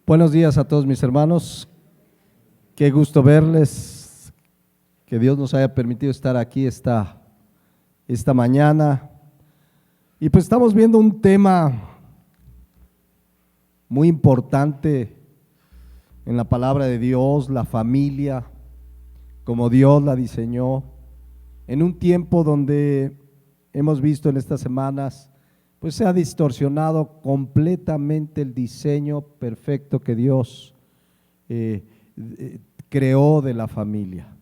Buenos días a todos mis hermanos, qué gusto verles, que Dios nos haya permitido estar aquí esta mañana. Y pues estamos viendo un tema muy importante en la palabra de Dios, la familia, como Dios la diseñó, en un tiempo donde hemos visto en estas semanas, pues se ha distorsionado completamente el diseño perfecto que Dios creó de la familia.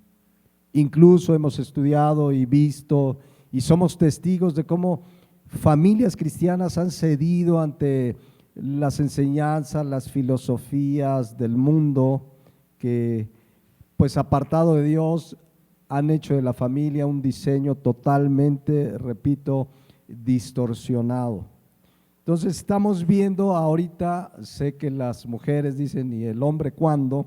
Incluso hemos estudiado y visto y somos testigos de cómo familias cristianas han cedido ante las enseñanzas, las filosofías del mundo que, pues apartado de Dios, han hecho de la familia un diseño totalmente, repito, distorsionado. Entonces estamos viendo ahorita, sé que las mujeres dicen y el hombre cuándo,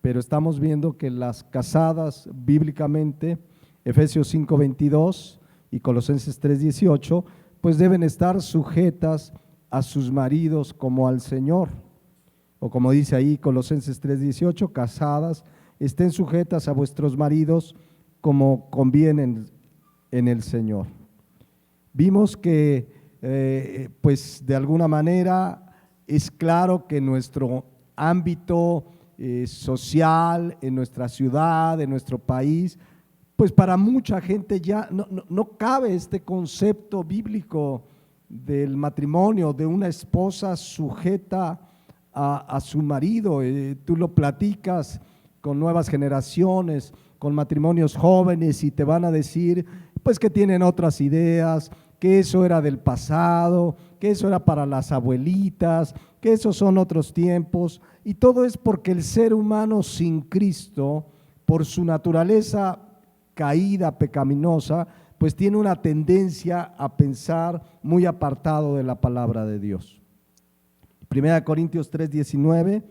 pero estamos viendo que las casadas bíblicamente, Efesios 5:22 y Colosenses 3:18, pues deben estar sujetas a sus maridos como al Señor, o como dice ahí Colosenses 3:18, casadas, estén sujetas a vuestros maridos como convienen en el Señor. Vimos que pues de alguna manera es claro que en nuestro ámbito social, en nuestra ciudad, en nuestro país, pues para mucha gente ya no cabe este concepto bíblico del matrimonio, de una esposa sujeta a su marido. Tú lo platicas con nuevas generaciones, con matrimonios jóvenes y te van a decir pues que tienen otras ideas, que eso era del pasado, que eso era para las abuelitas, que esos son otros tiempos, y todo es porque el ser humano sin Cristo, por su naturaleza caída, pecaminosa, pues tiene una tendencia a pensar muy apartado de la palabra de Dios. 1 Corintios 3:19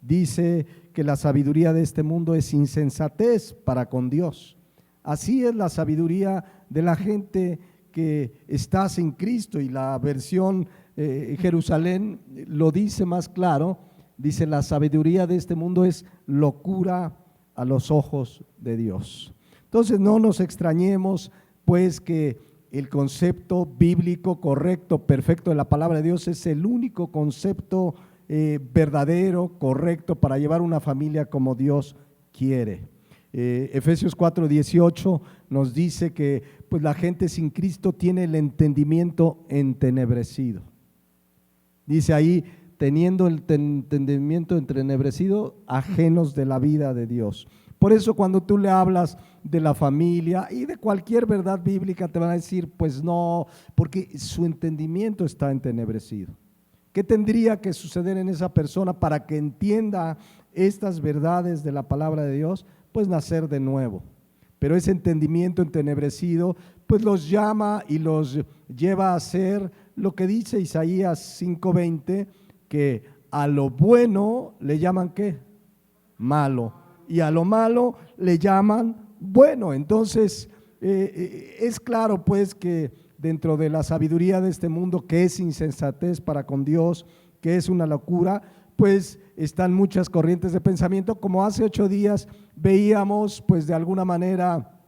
dice que la sabiduría de este mundo es insensatez para con Dios. Así es la sabiduría de la gente que está sin Cristo, y la versión Jerusalén lo dice más claro, dice la sabiduría de este mundo es locura a los ojos de Dios. Entonces no nos extrañemos pues que el concepto bíblico correcto, perfecto de la palabra de Dios es el único concepto verdadero, correcto para llevar una familia como Dios quiere. Efesios 4:18 nos dice que pues la gente sin Cristo tiene el entendimiento entenebrecido. Dice ahí, teniendo el entendimiento entenebrecido, ajenos de la vida de Dios. Por eso cuando tú le hablas de la familia y de cualquier verdad bíblica te van a decir, pues no, porque su entendimiento está entenebrecido. ¿Qué tendría que suceder en esa persona para que entienda estas verdades de la palabra de Dios? Pues nacer de nuevo. Pero ese entendimiento entenebrecido pues los llama y los lleva a hacer lo que dice Isaías 5:20, que a lo bueno le llaman ¿qué? Malo, y a lo malo le llaman bueno. Entonces es claro pues que dentro de la sabiduría de este mundo, que es insensatez para con Dios, que es una locura, pues están muchas corrientes de pensamiento, como hace 8 días veíamos pues de alguna manera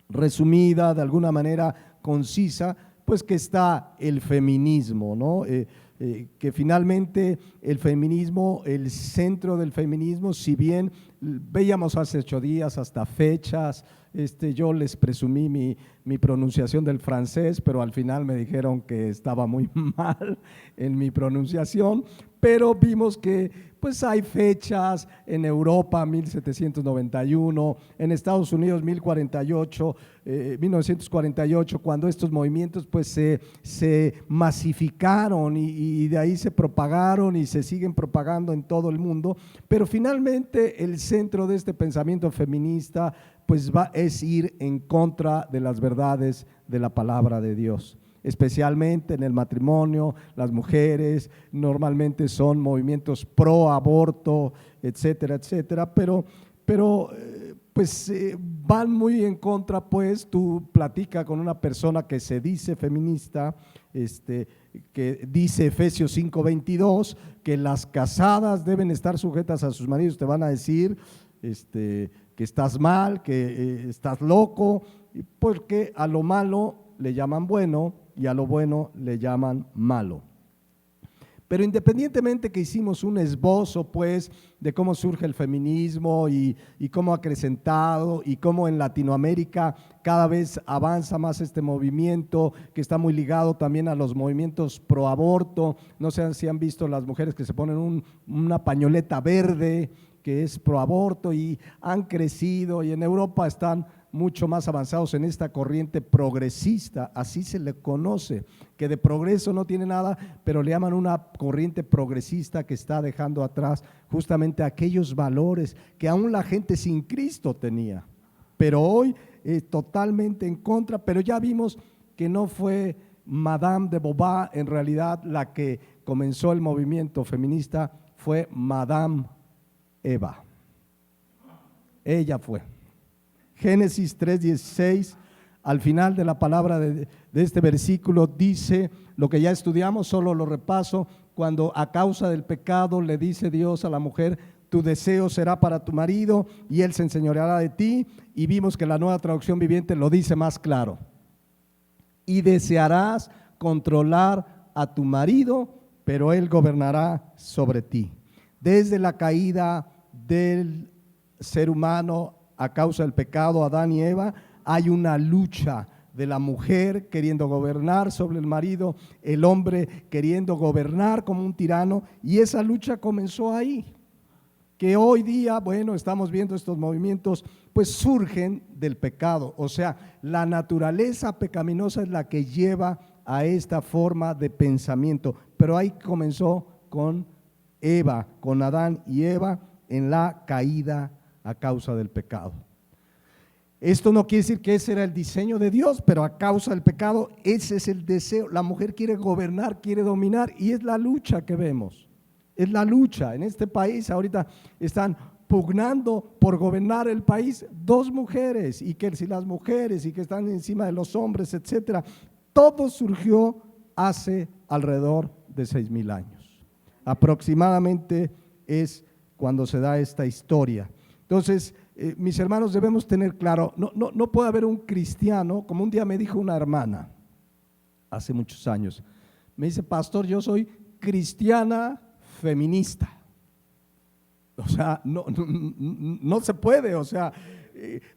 resumida, de alguna manera concisa, pues que está el feminismo, ¿no? Que finalmente el feminismo, el centro del feminismo, si bien veíamos hace 8 días hasta fechas, yo les presumí mi pronunciación del francés, pero al final me dijeron que estaba muy mal en mi pronunciación, pero vimos que pues hay fechas en Europa, 1791, en Estados Unidos 1948, cuando estos movimientos pues se masificaron y de ahí se propagaron y se siguen propagando en todo el mundo, pero finalmente el centro de este pensamiento feminista pues es ir en contra de las verdades de la palabra de Dios. Especialmente en el matrimonio, las mujeres normalmente son movimientos pro aborto, etcétera, etcétera, pero pues van muy en contra. Pues tú platicas con una persona que se dice feminista, que dice Efesios 5:22, que las casadas deben estar sujetas a sus maridos. Te van a decir que estás mal, que estás loco, porque a lo malo le llaman bueno y a lo bueno le llaman malo. Pero independientemente que hicimos un esbozo, pues, de cómo surge el feminismo y cómo ha acrecentado y cómo en Latinoamérica cada vez avanza más este movimiento, que está muy ligado también a los movimientos pro aborto. No sé si han visto las mujeres que se ponen una pañoleta verde que es pro aborto, y han crecido, y en Europa están mucho más avanzados en esta corriente progresista, así se le conoce, que de progreso no tiene nada, pero le llaman una corriente progresista que está dejando atrás justamente aquellos valores que aún la gente sin Cristo tenía, pero hoy totalmente en contra. Pero ya vimos que no fue Madame de Beauvoir en realidad la que comenzó el movimiento feminista, fue Madame Eva. Ella fue. Génesis 3:16, al final de la palabra de este versículo, dice lo que ya estudiamos, solo lo repaso: cuando a causa del pecado le dice Dios a la mujer, tu deseo será para tu marido y él se enseñoreará de ti, y vimos que la Nueva Traducción Viviente lo dice más claro: y desearás controlar a tu marido, pero él gobernará sobre ti. Desde la caída del ser humano a causa del pecado, Adán y Eva, hay una lucha de la mujer queriendo gobernar sobre el marido, el hombre queriendo gobernar como un tirano, y esa lucha comenzó ahí. Que hoy día, bueno, estamos viendo estos movimientos, pues surgen del pecado, o sea, la naturaleza pecaminosa es la que lleva a esta forma de pensamiento, pero ahí comenzó con Eva, con Adán y Eva en la caída a causa del pecado. Esto no quiere decir que ese era el diseño de Dios, pero a causa del pecado ese es el deseo. La mujer quiere gobernar, quiere dominar, y es la lucha que vemos. Es la lucha. En este país ahorita están pugnando por gobernar el país dos mujeres, y que si las mujeres y que están encima de los hombres, etcétera. Todo surgió hace alrededor de 6,000 años. Aproximadamente es cuando se da esta historia. Entonces, mis hermanos, debemos tener claro, no puede haber un cristiano, como un día me dijo una hermana, hace muchos años, me dice: pastor, yo soy cristiana feminista. O sea, no se puede, o sea,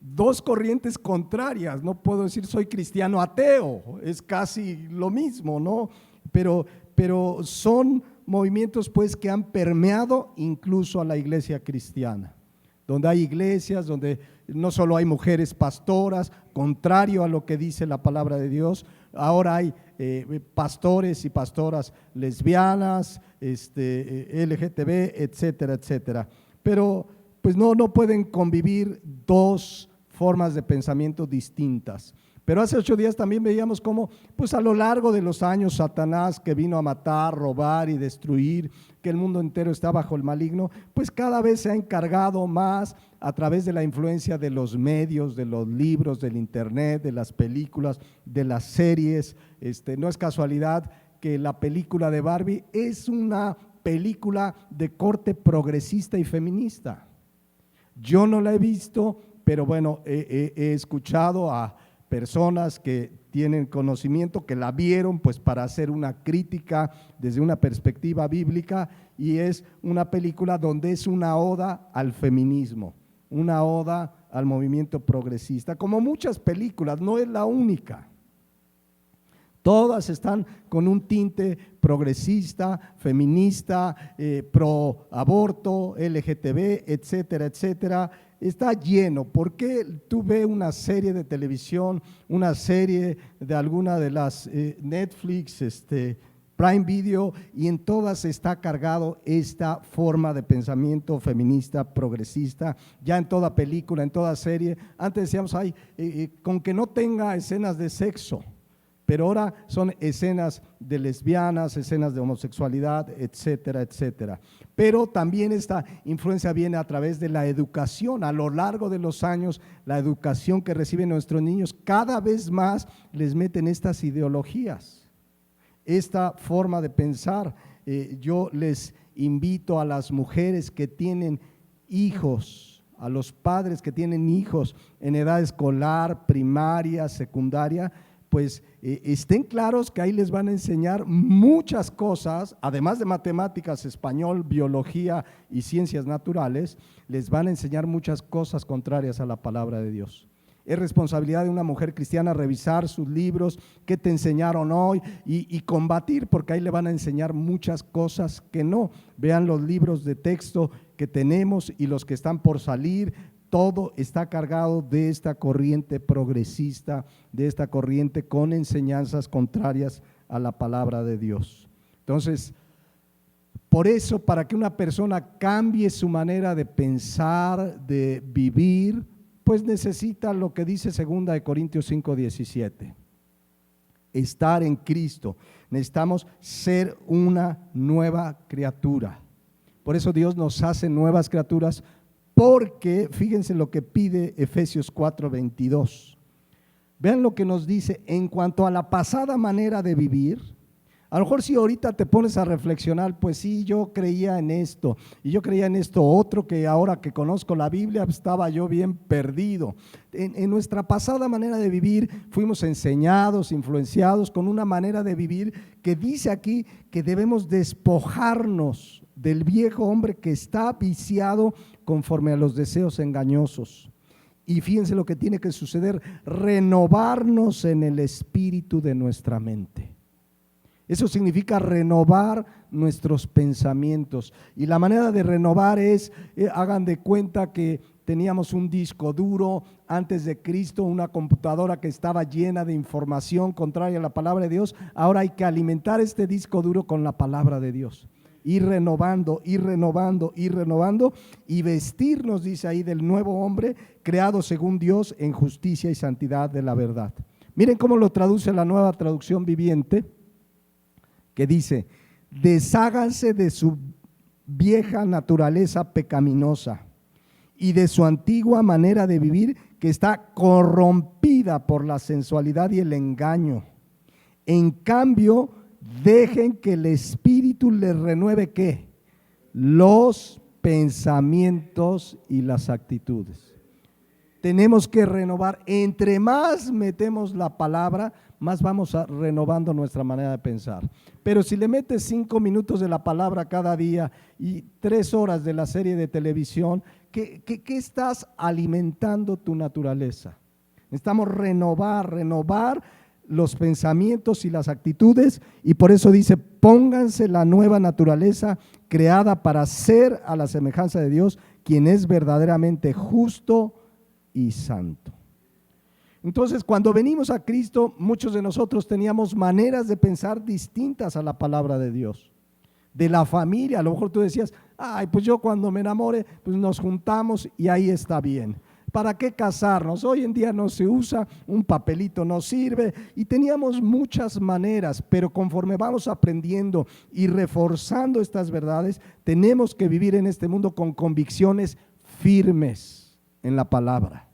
dos corrientes contrarias. No puedo decir soy cristiano ateo, es casi lo mismo, ¿no? Pero son movimientos, pues, que han permeado incluso a la iglesia cristiana, donde hay iglesias, donde no solo hay mujeres pastoras, contrario a lo que dice la palabra de Dios. Ahora hay pastores y pastoras lesbianas, LGTB, etcétera, etcétera. Pero pues no pueden convivir dos formas de pensamiento distintas. Pero hace 8 días también veíamos cómo, pues a lo largo de los años, Satanás, que vino a matar, robar y destruir, que el mundo entero está bajo el maligno, pues cada vez se ha encargado más a través de la influencia de los medios, de los libros, del internet, de las películas, de las series. No es casualidad que la película de Barbie es una película de corte progresista y feminista. Yo no la he visto, pero bueno, he escuchado a personas que tienen conocimiento, que la vieron pues para hacer una crítica desde una perspectiva bíblica, y es una película donde es una oda al feminismo, una oda al movimiento progresista, como muchas películas, no es la única. Todas están con un tinte progresista, feminista, pro aborto, LGTB, etcétera, etcétera. Está lleno. ¿Por qué tú ves una serie de televisión, una serie de alguna de las Netflix, Prime Video, y en todas está cargado esta forma de pensamiento feminista, progresista? Ya en toda película, en toda serie, antes decíamos, con que no tenga escenas de sexo, pero ahora son escenas de lesbianas, escenas de homosexualidad, etcétera, etcétera. Pero también esta influencia viene a través de la educación. A lo largo de los años, la educación que reciben nuestros niños cada vez más les meten estas ideologías. esta forma de pensar. Yo les invito a las mujeres que tienen hijos, a los padres que tienen hijos en edad escolar, primaria, secundaria, pues estén claros que ahí les van a enseñar muchas cosas, además de matemáticas, español, biología y ciencias naturales, les van a enseñar muchas cosas contrarias a la palabra de Dios. Es responsabilidad de una mujer cristiana revisar sus libros, qué te enseñaron hoy y combatir, porque ahí le van a enseñar muchas cosas que no. Vean los libros de texto que tenemos y los que están por salir. Todo está cargado de esta corriente progresista, de esta corriente con enseñanzas contrarias a la palabra de Dios. Entonces, por eso, para que una persona cambie su manera de pensar, de vivir, pues necesita lo que dice 2 Corintios 5:17, estar en Cristo. Necesitamos ser una nueva criatura. Por eso Dios nos hace nuevas criaturas, porque fíjense lo que pide Efesios 4:22. Vean lo que nos dice en cuanto a la pasada manera de vivir. A lo mejor si ahorita te pones a reflexionar, pues sí, yo creía en esto y yo creía en esto otro, que ahora que conozco la Biblia estaba yo bien perdido. En nuestra pasada manera de vivir fuimos enseñados, influenciados con una manera de vivir que dice aquí que debemos despojarnos del viejo hombre que está viciado conforme a los deseos engañosos. Y fíjense lo que tiene que suceder: renovarnos en el espíritu de nuestra mente. Eso significa renovar nuestros pensamientos. Y la manera de renovar es, hagan de cuenta que teníamos un disco duro antes de Cristo, una computadora que estaba llena de información contraria a la palabra de Dios. Ahora hay que alimentar este disco duro con la palabra de Dios. Ir renovando, ir renovando, ir renovando y vestirnos, dice ahí, del nuevo hombre creado según Dios en justicia y santidad de la verdad. Miren cómo lo traduce la Nueva Traducción Viviente, que dice: desháganse de su vieja naturaleza pecaminosa y de su antigua manera de vivir que está corrompida por la sensualidad y el engaño. En cambio, dejen que el Espíritu les renueve ¿qué? Los pensamientos y las actitudes. Tenemos que renovar. Entre más metemos la palabra, más vamos renovando nuestra manera de pensar. Pero si le metes 5 minutos de la palabra cada día y 3 horas de la serie de televisión, ¿qué estás alimentando tu naturaleza? Necesitamos renovar los pensamientos y las actitudes, y por eso dice: pónganse la nueva naturaleza creada para ser a la semejanza de Dios, quien es verdaderamente justo y santo. Entonces, cuando venimos a Cristo, muchos de nosotros teníamos maneras de pensar distintas a la palabra de Dios. De la familia, a lo mejor tú decías: ay, pues yo cuando me enamore, pues nos juntamos y ahí está bien. ¿Para qué casarnos? Hoy en día no se usa, un papelito no sirve, y teníamos muchas maneras, pero conforme vamos aprendiendo y reforzando estas verdades, tenemos que vivir en este mundo con convicciones firmes en la palabra,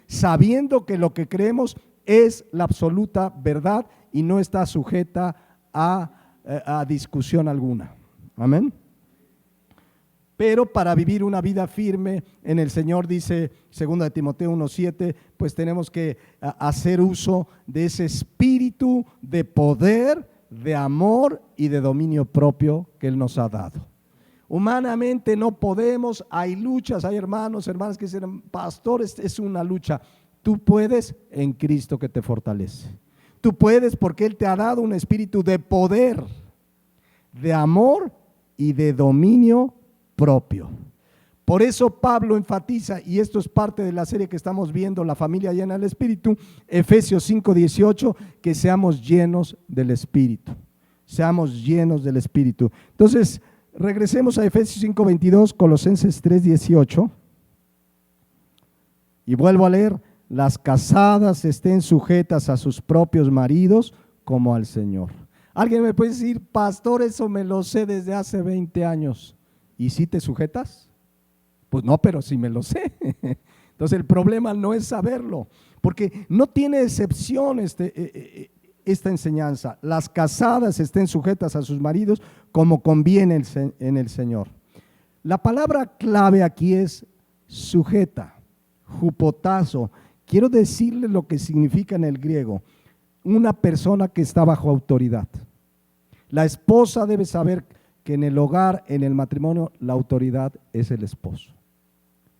sabiendo que lo que creemos es la absoluta verdad y no está sujeta a discusión alguna. Amén. Pero para vivir una vida firme en el Señor, dice 2 Timoteo 1:7, pues tenemos que hacer uso de ese espíritu de poder, de amor y de dominio propio que Él nos ha dado. Humanamente no podemos, hay luchas, hay hermanos, hermanas que dicen: pastores, es una lucha. Tú puedes en Cristo que te fortalece. Tú puedes porque Él te ha dado un espíritu de poder, de amor y de dominio propio. Por eso Pablo enfatiza, y esto es parte de la serie que estamos viendo, La familia llena del Espíritu, Efesios 5:18, que seamos llenos del Espíritu. Seamos llenos del Espíritu. Entonces, regresemos a Efesios 5:22, Colosenses 3:18, y vuelvo a leer: las casadas estén sujetas a sus propios maridos como al Señor. Alguien me puede decir: pastor, eso me lo sé desde hace 20 años. ¿Y si te sujetas? Pues no, pero sí me lo sé. Entonces el problema no es saberlo, porque no tiene excepción esta enseñanza: las casadas estén sujetas a sus maridos como conviene en el Señor. La palabra clave aquí es sujeta, hupotazo. Quiero decirle lo que significa en el griego: una persona que está bajo autoridad. La esposa debe saber que en el hogar, en el matrimonio, la autoridad es el esposo.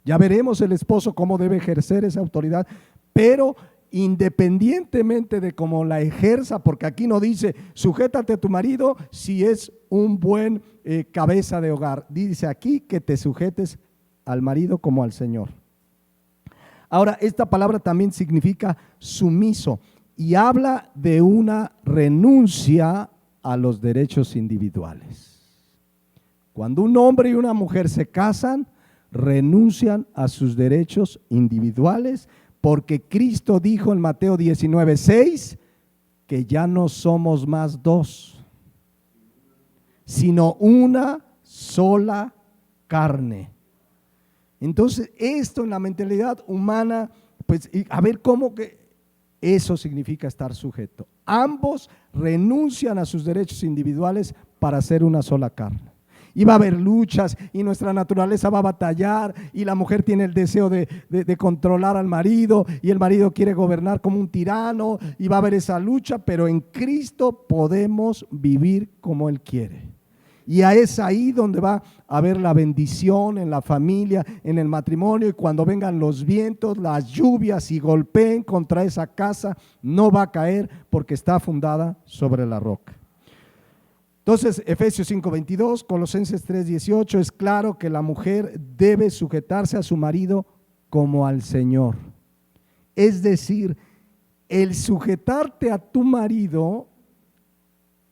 Ya veremos el esposo cómo debe ejercer esa autoridad, pero independientemente de cómo la ejerza, porque aquí no dice sujétate a tu marido si es un buen cabeza de hogar, dice aquí que te sujetes al marido como al Señor. Ahora, esta palabra también significa sumiso y habla de una renuncia a los derechos individuales. Cuando un hombre y una mujer se casan, renuncian a sus derechos individuales, porque Cristo dijo en Mateo 19:6 que ya no somos más dos, sino una sola carne. Entonces, esto en la mentalidad humana, pues a ver cómo que eso significa estar sujeto. Ambos renuncian a sus derechos individuales para ser una sola carne. Y va a haber luchas y nuestra naturaleza va a batallar y la mujer tiene el deseo de controlar al marido y el marido quiere gobernar como un tirano y va a haber esa lucha, pero en Cristo podemos vivir como Él quiere. Y es ahí donde va a haber la bendición en la familia, en el matrimonio, y cuando vengan los vientos, las lluvias y golpeen contra esa casa, no va a caer porque está fundada sobre la roca. Entonces, Efesios 5:22, Colosenses 3:18, es claro que la mujer debe sujetarse a su marido como al Señor. Es decir, el sujetarte a tu marido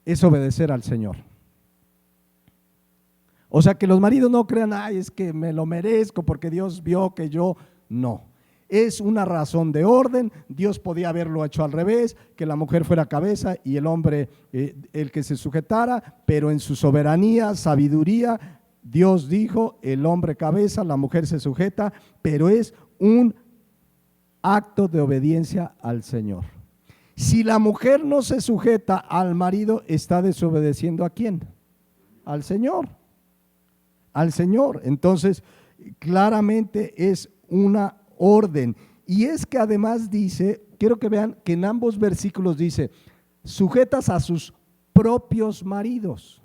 es obedecer al Señor. O sea, que los maridos no crean, ay, es que me lo merezco porque Dios vio que yo no. Es una razón de orden. Dios podía haberlo hecho al revés, que la mujer fuera cabeza y el hombre el que se sujetara, pero en su soberanía, sabiduría, Dios dijo, el hombre cabeza, la mujer se sujeta, pero es un acto de obediencia al Señor. Si la mujer no se sujeta al marido, está desobedeciendo ¿a quién? Al Señor. Al Señor. Entonces, claramente es una orden. Y es que además dice, quiero que vean que en ambos versículos dice, sujetas a sus propios maridos.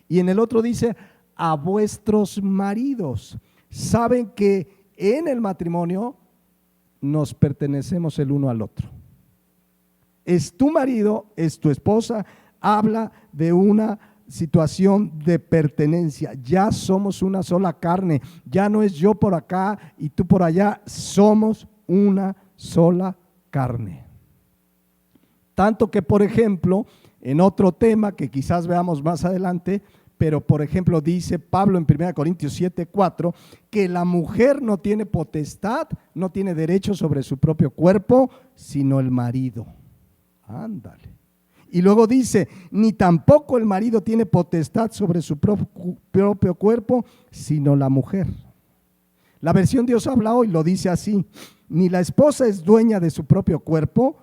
Y en el otro dice, a vuestros maridos. Saben que en el matrimonio nos pertenecemos el uno al otro. Es tu marido, es tu esposa, habla de una situación de pertenencia. Ya somos una sola carne, ya no es yo por acá y tú por allá, somos una sola carne. Tanto que, por ejemplo, en otro tema que quizás veamos más adelante, pero por ejemplo dice Pablo en 1 Corintios 7:4 que la mujer no tiene potestad, no tiene derecho sobre su propio cuerpo, sino el marido. Ándale. Y luego dice, ni tampoco el marido tiene potestad sobre su propio cuerpo, sino la mujer. La versión Dios habla hoy lo dice así, ni la esposa es dueña de su propio cuerpo,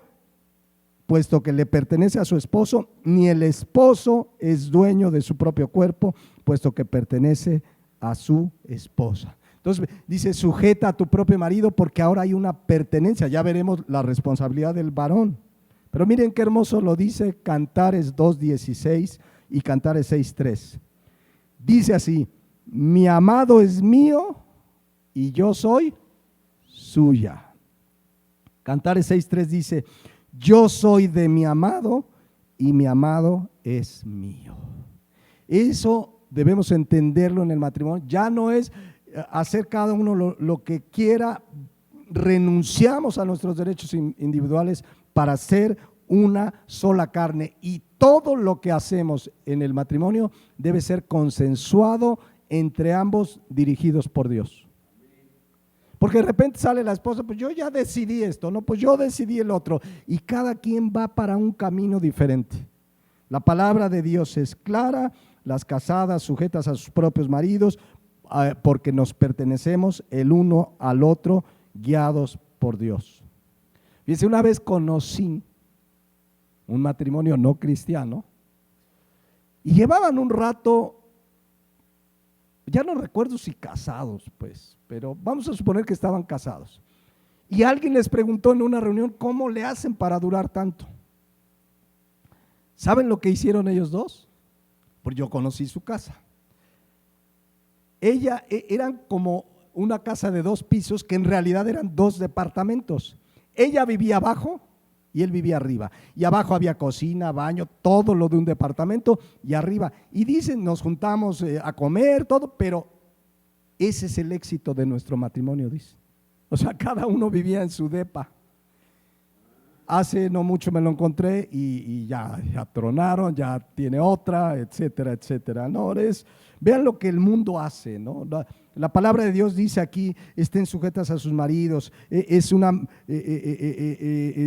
puesto que le pertenece a su esposo, ni el esposo es dueño de su propio cuerpo, puesto que pertenece a su esposa. Entonces dice, sujeta a tu propio marido porque ahora hay una pertenencia, ya veremos la responsabilidad del varón. Pero miren qué hermoso lo dice Cantares 2:16 y Cantares 6:3. Dice así, mi amado es mío y yo soy suya. Cantares 6:3 dice, yo soy de mi amado y mi amado es mío. Eso debemos entenderlo en el matrimonio. Ya no es hacer cada uno lo que quiera, renunciamos a nuestros derechos individuales para ser una sola carne, y todo lo que hacemos en el matrimonio debe ser consensuado entre ambos, dirigidos por Dios. Porque de repente sale la esposa, pues yo ya decidí esto, no, pues yo decidí el otro, y cada quien va para un camino diferente. La palabra de Dios es clara, las casadas sujetas a sus propios maridos, porque nos pertenecemos el uno al otro, guiados por Dios. Fíjense, una vez conocí un matrimonio no cristiano, y llevaban un rato, ya no recuerdo si casados, pues, pero vamos a suponer que estaban casados. Y alguien les preguntó en una reunión, ¿cómo le hacen para durar tanto? ¿Saben lo que hicieron ellos dos? Porque yo conocí su casa. Eran como una casa de 2 pisos que en realidad eran 2 departamentos. Ella vivía abajo y él vivía arriba. Y abajo había cocina, baño, todo lo de un departamento y arriba. Y dicen, nos juntamos a comer, todo, pero ese es el éxito de nuestro matrimonio, dice. O sea, cada uno vivía en su depa. Hace no mucho me lo encontré y ya tronaron, ya tiene otra, etcétera, etcétera. No, vean lo que el mundo hace, ¿no? La palabra de Dios dice aquí, estén sujetas a sus maridos, es un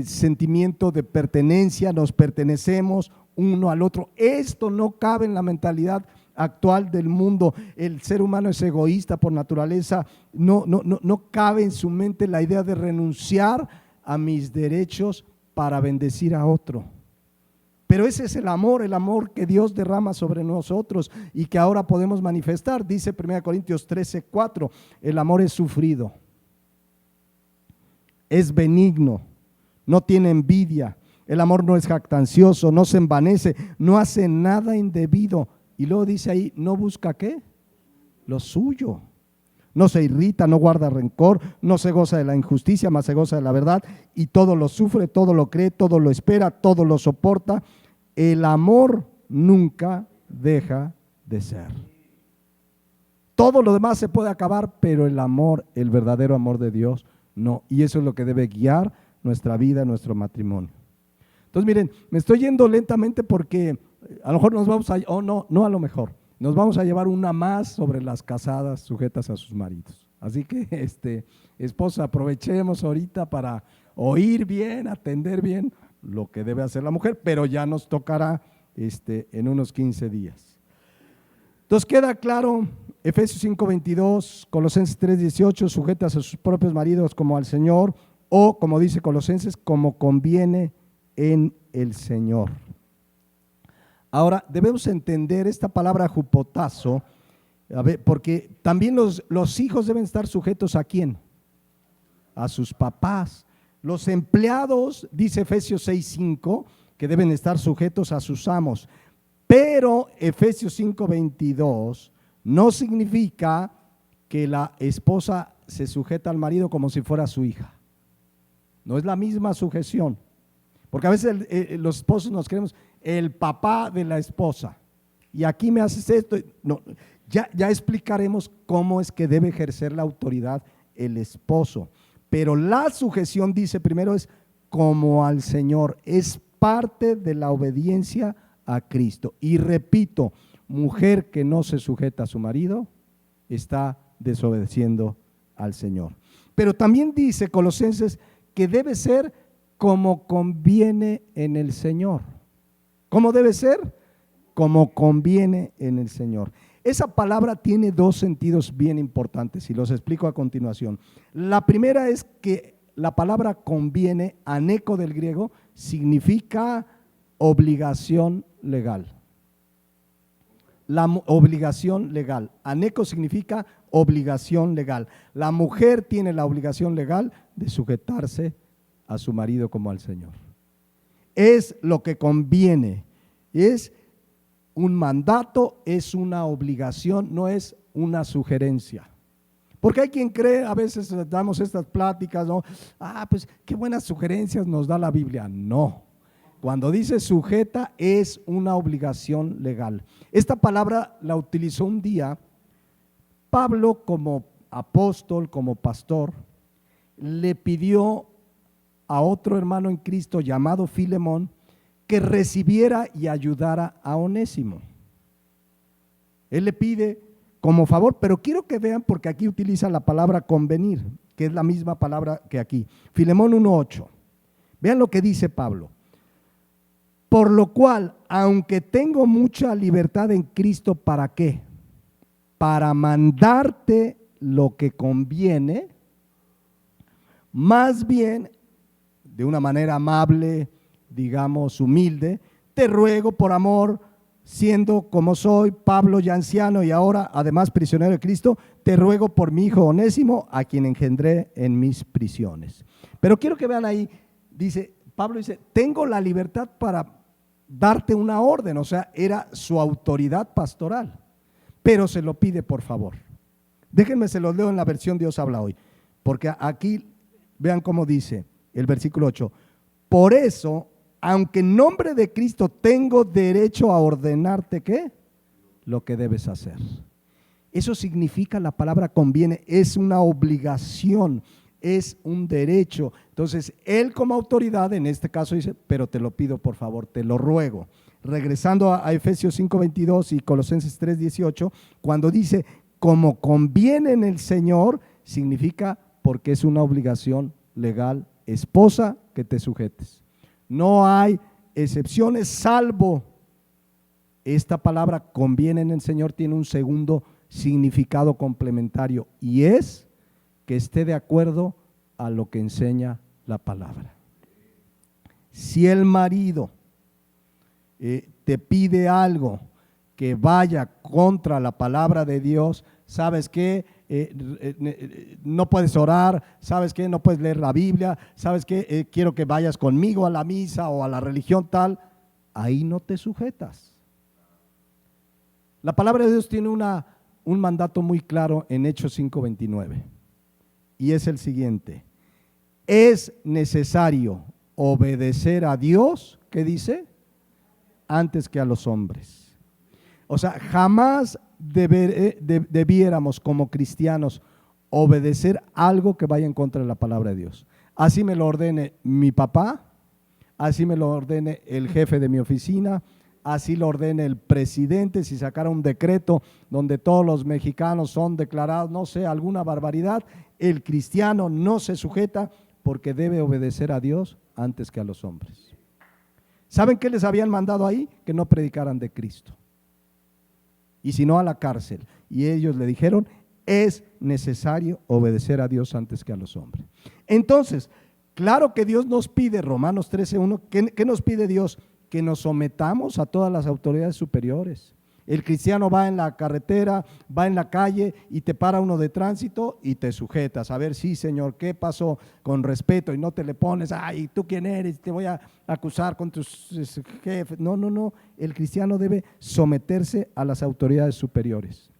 sentimiento de pertenencia, nos pertenecemos uno al otro. Esto no cabe en la mentalidad actual del mundo. El ser humano es egoísta por naturaleza, no cabe en su mente la idea de renunciar a mis derechos para bendecir a otro. Pero ese es el amor que Dios derrama sobre nosotros y que ahora podemos manifestar. Dice 1 Corintios 13:4, el amor es sufrido, es benigno, no tiene envidia, el amor no es jactancioso, no se envanece, no hace nada indebido. Y luego dice ahí, no busca ¿qué? Lo suyo. No se irrita, no guarda rencor, no se goza de la injusticia, mas se goza de la verdad, y todo lo sufre, todo lo cree, todo lo espera, todo lo soporta. El amor nunca deja de ser. Todo lo demás se puede acabar, pero el amor, el verdadero amor de Dios, no. Y eso es lo que debe guiar nuestra vida, nuestro matrimonio. Entonces miren, me estoy yendo lentamente porque a lo mejor nos vamos a, no a lo mejor, nos vamos a llevar una más sobre las casadas sujetas a sus maridos. Así que, esposa, aprovechemos ahorita para oír bien, atender bien lo que debe hacer la mujer, pero ya nos tocará en unos 15 días. Entonces queda claro, Efesios 5:22, Colosenses 3:18, sujetas a sus propios maridos como al Señor, o como dice Colosenses, como conviene en el Señor. Ahora, debemos entender esta palabra hupotazo, porque también los hijos deben estar sujetos ¿a quién? A sus papás. Los empleados, dice Efesios 6:5, que deben estar sujetos a sus amos. Pero Efesios 5:22 no significa que la esposa se sujeta al marido como si fuera su hija. No es la misma sujeción. Porque a veces los esposos nos creemos el papá de la esposa. Y aquí me haces esto. No, ya explicaremos cómo es que debe ejercer la autoridad el esposo. Pero la sujeción, dice primero, es como al Señor. Es parte de la obediencia a Cristo. Y repito, mujer que no se sujeta a su marido está desobedeciendo al Señor. Pero también dice Colosenses que debe ser como conviene en el Señor. ¿Cómo debe ser? Como conviene en el Señor. Esa palabra tiene 2 sentidos bien importantes y los explico a continuación. La primera es que la palabra conviene, aneco del griego, significa obligación legal. La obligación legal. Aneco significa obligación legal. La mujer tiene la obligación legal de sujetarse a su marido como al Señor. Es lo que conviene, es un mandato, es una obligación, no es una sugerencia. Porque hay quien cree, a veces damos estas pláticas, ¿no? Pues qué buenas sugerencias nos da la Biblia. No, cuando dice sujeta es una obligación legal. Esta palabra la utilizó un día Pablo como apóstol, como pastor, le pidió a otro hermano en Cristo llamado Filemón que recibiera y ayudara a Onésimo. Él le pide como favor, pero quiero que vean porque aquí utiliza la palabra convenir, que es la misma palabra que aquí. Filemón 1:8. Vean lo que dice Pablo. Por lo cual, aunque tengo mucha libertad en Cristo, ¿para qué? Para mandarte lo que conviene, más bien de una manera amable, digamos, humilde, te ruego por amor, siendo como soy, Pablo ya anciano y ahora además prisionero de Cristo, te ruego por mi hijo Onésimo, a quien engendré en mis prisiones. Pero quiero que vean ahí, Pablo dice, tengo la libertad para darte una orden, o sea, era su autoridad pastoral, pero se lo pide por favor. Déjenme, se los leo en la versión Dios habla hoy, porque aquí vean cómo dice el versículo 8, por eso, aunque en nombre de Cristo tengo derecho a ordenarte, ¿qué? Lo que debes hacer. Eso significa, la palabra conviene, es una obligación, es un derecho. Entonces, él como autoridad, en este caso dice, pero te lo pido por favor, te lo ruego. Regresando a Efesios 5:22 y Colosenses 3:18, cuando dice, como conviene en el Señor, significa porque es una obligación legal. Esposa, que te sujetes. No hay excepciones, salvo esta palabra conviene en el Señor tiene un segundo significado complementario, y es que esté de acuerdo a lo que enseña la palabra. Si el marido te pide algo que vaya contra la palabra de Dios, ¿sabes qué? No puedes orar, ¿sabes qué? No puedes leer la Biblia, ¿sabes qué? Quiero que vayas conmigo a la misa o a la religión tal, ahí no te sujetas. La palabra de Dios tiene un mandato muy claro en Hechos 5:29 y es el siguiente: es necesario obedecer a Dios, ¿qué dice? Antes que a los hombres. O sea, jamás debiéramos como cristianos obedecer algo que vaya en contra de la palabra de Dios. Así me lo ordene mi papá, así me lo ordene el jefe de mi oficina, así lo ordene el presidente, si sacara un decreto donde todos los mexicanos son declarados, no sé, alguna barbaridad, el cristiano no se sujeta porque debe obedecer a Dios antes que a los hombres. ¿Saben qué les habían mandado ahí? Que no predicaran de Cristo, y si no a la cárcel. Y ellos le dijeron, es necesario obedecer a Dios antes que a los hombres. Entonces, claro que Dios nos pide, Romanos 13:1, ¿qué nos pide Dios? Que nos sometamos a todas las autoridades superiores. El cristiano va en la carretera, va en la calle y te para uno de tránsito y te sujetas. A ver, sí, señor, ¿qué pasó? Con respeto, y no te le pones, ay, ¿tú quién eres? Te voy a acusar con tus jefes. No, no, no. El cristiano debe someterse a las autoridades superiores.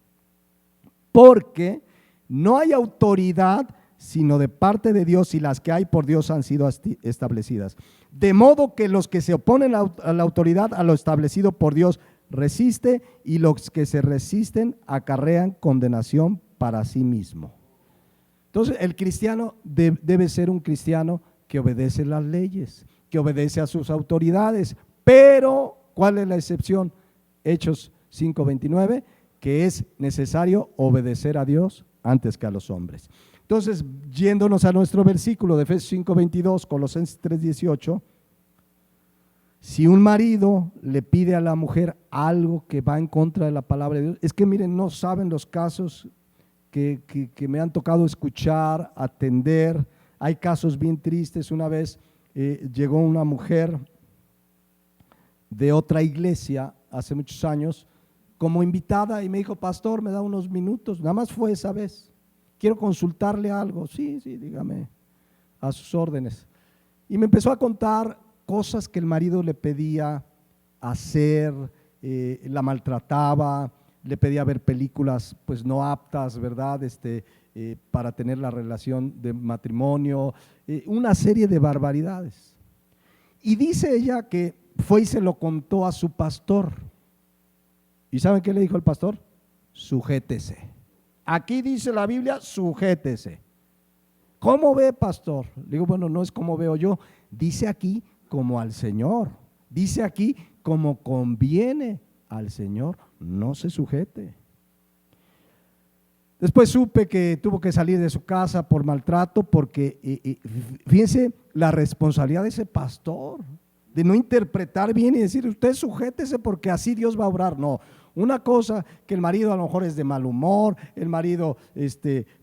Porque no hay autoridad sino de parte de Dios, y las que hay por Dios han sido establecidas. De modo que los que se oponen a la autoridad, a lo establecido por Dios, resiste, y los que se resisten acarrean condenación para sí mismo. Entonces, el cristiano debe ser un cristiano que obedece las leyes, que obedece a sus autoridades, pero ¿cuál es la excepción? Hechos 5:29, que es necesario obedecer a Dios antes que a los hombres. Entonces, yéndonos a nuestro versículo de Efesios 5:22, Colosenses 3:18, si un marido le pide a la mujer algo que va en contra de la palabra de Dios, es que miren, no saben los casos que me han tocado escuchar, atender. Hay casos bien tristes. Una vez llegó una mujer de otra iglesia hace muchos años como invitada y me dijo, pastor, me da unos minutos, nada más fue esa vez. Quiero consultarle algo. Sí, dígame, a sus órdenes. Y me empezó a contar cosas que el marido le pedía hacer, la maltrataba, le pedía ver películas pues no aptas, ¿verdad? Para tener la relación de matrimonio, una serie de barbaridades. Y dice ella que fue y se lo contó a su pastor. ¿Y saben qué le dijo el pastor? Sujétese. Aquí dice la Biblia, sujétese. ¿Cómo ve, pastor? Le digo, bueno, no es como veo yo. Dice aquí como al Señor. Dice aquí como conviene al Señor. No se sujete. Después supe que tuvo que salir de su casa por maltrato porque, fíjense, la responsabilidad de ese pastor, de no interpretar bien y decir, usted sujétese porque así Dios va a obrar. No, Una cosa que el marido a lo mejor es de mal humor, el marido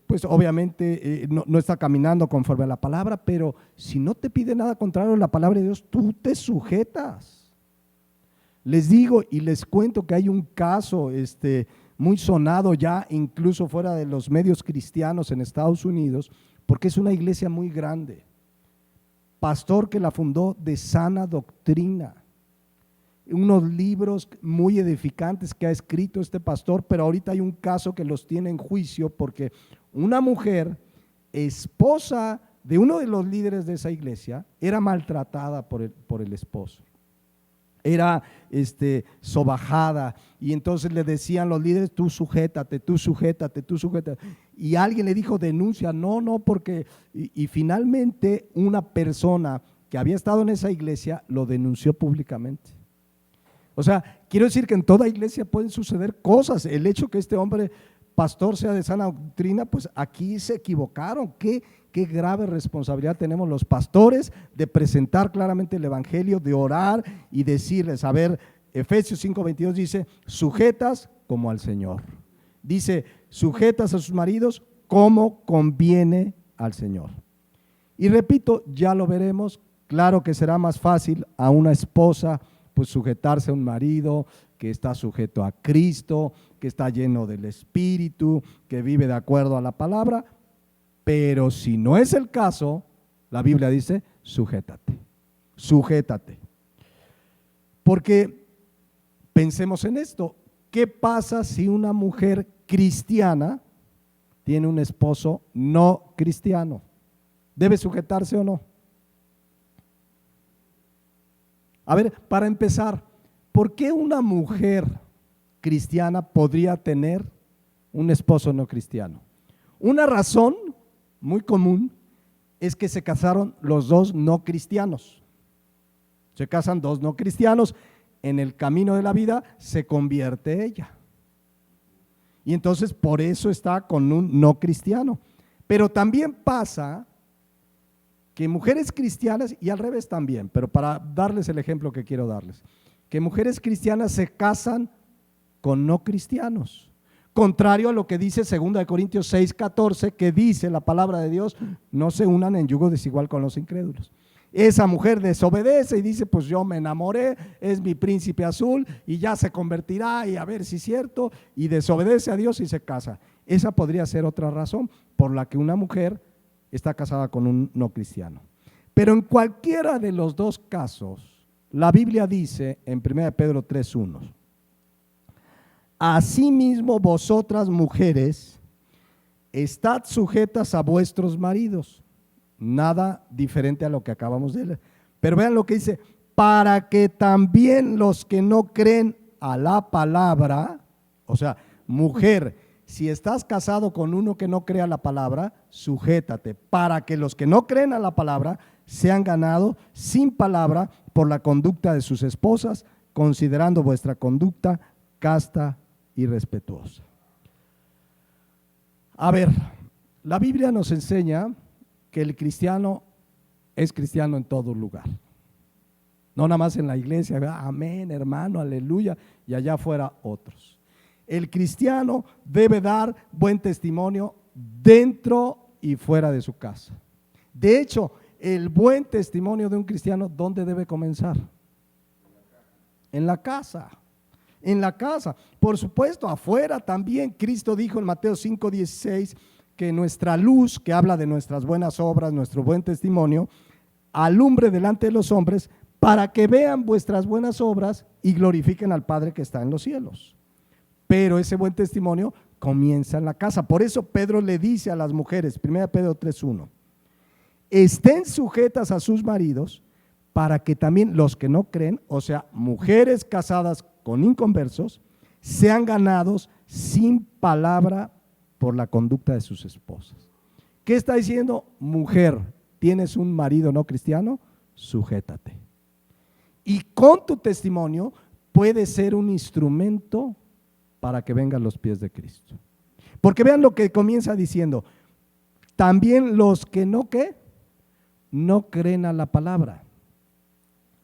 pues obviamente no está caminando conforme a la palabra, pero si no te pide nada contrario a la palabra de Dios, tú te sujetas. Les digo y les cuento que hay un caso muy sonado ya incluso fuera de los medios cristianos en Estados Unidos, porque es una iglesia muy grande. Pastor que la fundó de sana doctrina, unos libros muy edificantes que ha escrito este pastor, pero ahorita hay un caso que los tiene en juicio porque una mujer, esposa de uno de los líderes de esa iglesia, era maltratada por el esposo. Era sobajada, y entonces le decían los líderes: tú sujétate, tú sujétate, tú sujétate. Y alguien le dijo: denuncia. No, porque y finalmente una persona que había estado en esa iglesia lo denunció públicamente. O sea, quiero decir que en toda iglesia pueden suceder cosas. El hecho que este hombre pastor sea de sana doctrina, pues aquí se equivocaron. Qué grave responsabilidad tenemos los pastores de presentar claramente el evangelio, de orar y decirles, a ver, Efesios 5:22 dice: sujetas como al Señor. Dice: sujetas a sus maridos como conviene al Señor. Y repito, ya lo veremos, claro que será más fácil a una esposa pues sujetarse a un marido que está sujeto a Cristo, que está lleno del Espíritu, que vive de acuerdo a la palabra. Pero si no es el caso, la Biblia dice: sujétate, sujétate. Porque pensemos en esto: ¿qué pasa si una mujer cristiana tiene un esposo no cristiano? ¿Debe sujetarse o no? A ver, para empezar, ¿por qué una mujer cristiana podría tener un esposo no cristiano? Una razón muy común es que se casaron los dos no cristianos. Se casan dos no cristianos, en el camino de la vida se convierte ella. Y entonces por eso está con un no cristiano. Pero también pasa que mujeres cristianas, y al revés también, pero para darles el ejemplo que quiero darles, que mujeres cristianas se casan con no cristianos, contrario a lo que dice 2 Corintios 6:14, que dice la palabra de Dios: no se unan en yugo desigual con los incrédulos. Esa mujer desobedece y dice: pues yo me enamoré, es mi príncipe azul y ya se convertirá, y a ver si es cierto, y desobedece a Dios y se casa. Esa podría ser otra razón por la que una mujer está casada con un no cristiano. Pero en cualquiera de los dos casos, la Biblia dice en 1 Pedro 3:1: asimismo vosotras mujeres, estad sujetas a vuestros maridos. Nada diferente a lo que acabamos de leer. Pero vean lo que dice: para que también los que no creen a la palabra, o sea, mujer, si estás casado con uno que no cree a la palabra, sujétate, para que los que no creen a la palabra sean ganados sin palabra por la conducta de sus esposas, considerando vuestra conducta casta y respetuosa. A ver, la Biblia nos enseña que el cristiano es cristiano en todo lugar. No nada más en la iglesia, amén, hermano, aleluya, y allá afuera otros. El cristiano debe dar buen testimonio dentro y fuera de su casa. De hecho, el buen testimonio de un cristiano, ¿dónde debe comenzar? En la casa. En la casa. Por supuesto, afuera también. Cristo dijo en Mateo 5:16 que nuestra luz, que habla de nuestras buenas obras, nuestro buen testimonio, alumbre delante de los hombres para que vean vuestras buenas obras y glorifiquen al Padre que está en los cielos. Pero ese buen testimonio comienza en la casa. Por eso Pedro le dice a las mujeres, 1 Pedro 3:1, estén sujetas a sus maridos para que también los que no creen, o sea, mujeres casadas con inconversos, sean ganados sin palabra por la conducta de sus esposas. ¿Qué está diciendo? Mujer, ¿tienes un marido no cristiano? Sujétate. Y con tu testimonio puedes ser un instrumento para que vengan los pies de Cristo. Porque vean lo que comienza diciendo: también los que no, ¿qué? No creen a la palabra.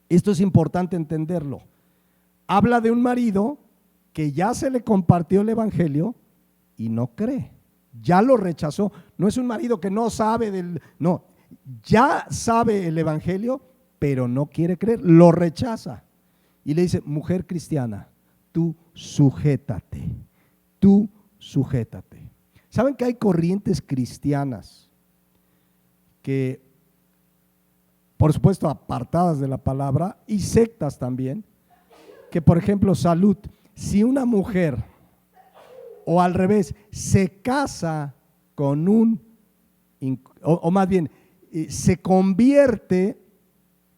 Esto es importante entenderlo. Habla de un marido que ya se le compartió el evangelio y no cree, ya lo rechazó. No es un marido que no sabe no, ya sabe el evangelio, pero no quiere creer, lo rechaza. Y le dice: mujer cristiana, tú sujétate, tú sujétate. ¿Saben que hay corrientes cristianas que, por supuesto, apartadas de la palabra, y sectas también, que por ejemplo, salud, si una mujer, o al revés, se casa con o más bien, se convierte,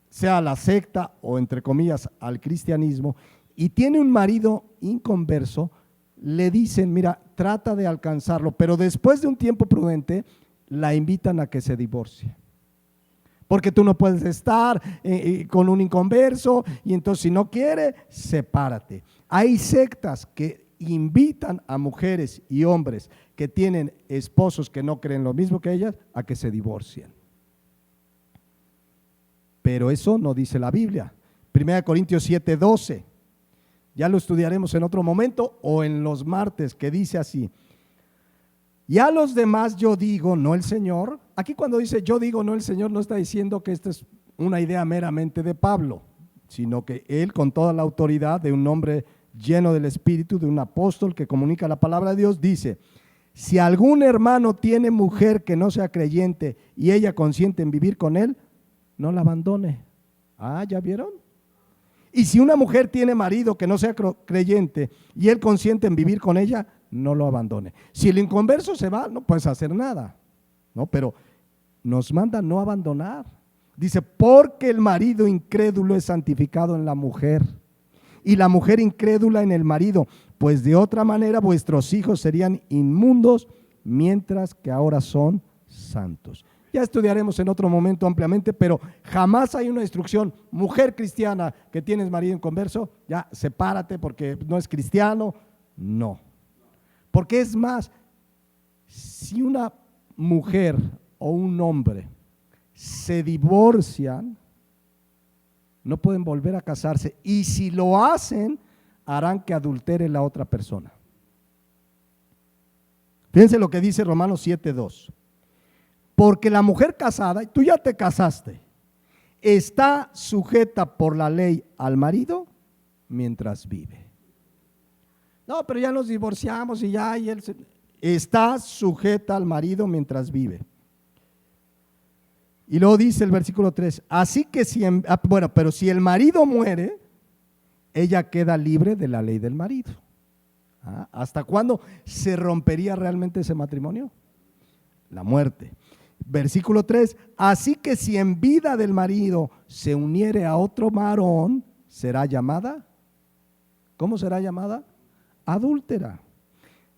sea a la secta o entre comillas al cristianismo, y tiene un marido inconverso, le dicen: mira, trata de alcanzarlo, pero después de un tiempo prudente, la invitan a que se divorcie. Porque tú no puedes estar con un inconverso, y entonces si no quiere, sepárate. Hay sectas que invitan a mujeres y hombres que tienen esposos que no creen lo mismo que ellas a que se divorcien. Pero eso no dice la Biblia. 1 Corintios 7:12. Ya lo estudiaremos en otro momento o en los martes, que dice así: y a los demás yo digo, no el Señor. Aquí cuando dice yo digo, no el Señor, no está diciendo que esta es una idea meramente de Pablo, sino que él, con toda la autoridad de un hombre lleno del Espíritu, de un apóstol que comunica la palabra de Dios, dice: si algún hermano tiene mujer que no sea creyente y ella consiente en vivir con él, no la abandone. Ah, ¿ya vieron? Y si una mujer tiene marido que no sea creyente y él consiente en vivir con ella, no lo abandone. Si el inconverso se va, no puedes hacer nada, ¿no? Pero nos manda no abandonar. Dice: porque el marido incrédulo es santificado en la mujer, y la mujer incrédula en el marido, pues de otra manera vuestros hijos serían inmundos, mientras que ahora son santos. Ya estudiaremos en otro momento ampliamente, pero jamás hay una instrucción: mujer cristiana que tienes marido inconverso, ya sepárate porque no es cristiano. No, porque es más, si una mujer o un hombre se divorcian, no pueden volver a casarse, y si lo hacen, harán que adultere la otra persona. Fíjense lo que dice Romanos 7:2. Porque la mujer casada, tú ya te casaste, está sujeta por la ley al marido mientras vive. No, pero ya nos divorciamos y ya, y él está sujeta al marido mientras vive. Y luego dice el versículo 3: así que pero si el marido muere, ella queda libre de la ley del marido. ¿Hasta cuándo se rompería realmente ese matrimonio? La muerte. Versículo 3: así que si en vida del marido se uniere a otro varón, será llamada, ¿cómo será llamada? Adúltera.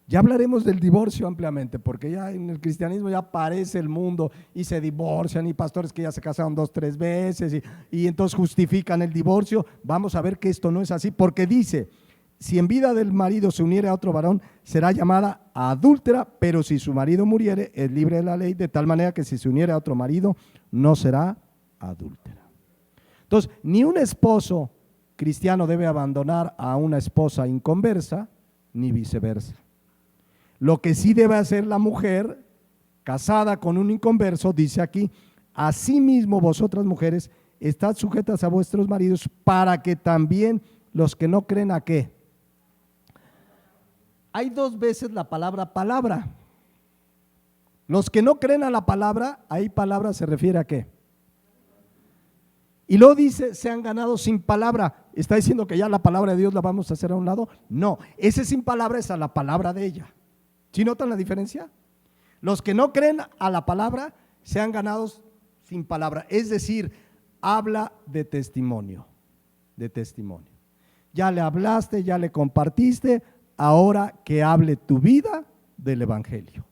Ya hablaremos del divorcio ampliamente, porque ya en el cristianismo ya aparece el mundo y se divorcian, y pastores que ya se casaron 2, 3 veces y entonces justifican el divorcio. Vamos a ver que esto no es así, porque dice: si en vida del marido se uniere a otro varón, será llamada adúltera, pero si su marido muriere, es libre de la ley, de tal manera que si se uniere a otro marido, no será adúltera. Entonces, ni un esposo cristiano debe abandonar a una esposa inconversa, ni viceversa. Lo que sí debe hacer la mujer casada con un inconverso, dice aquí: asimismo vosotras mujeres, estad sujetas a vuestros maridos, para que también los que no creen, ¿a qué? Hay 2 veces la palabra palabra. Los que no creen a la palabra, ahí palabra se refiere a qué. Y luego dice: se han ganado sin palabra. ¿Está diciendo que ya la palabra de Dios la vamos a hacer a un lado? No, ese sin palabra es a la palabra de ella. ¿Sí notan la diferencia? Los que no creen a la palabra se han ganado sin palabra, es decir, habla de testimonio, de testimonio. Ya le hablaste, ya le compartiste, ahora que hable tu vida del evangelio.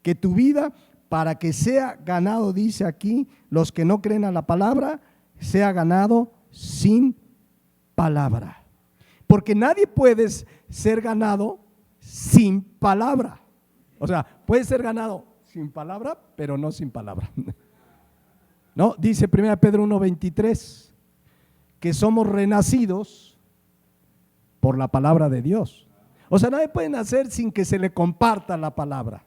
Que tu vida, para que sea ganado, dice aquí, los que no creen a la palabra, sea ganado sin palabra. Porque nadie puede ser ganado sin palabra. O sea, puede ser ganado sin palabra, pero no sin palabra. No, dice 1 Pedro 1:23 que somos renacidos por la palabra de Dios. O sea, nadie puede nacer sin que se le comparta la palabra.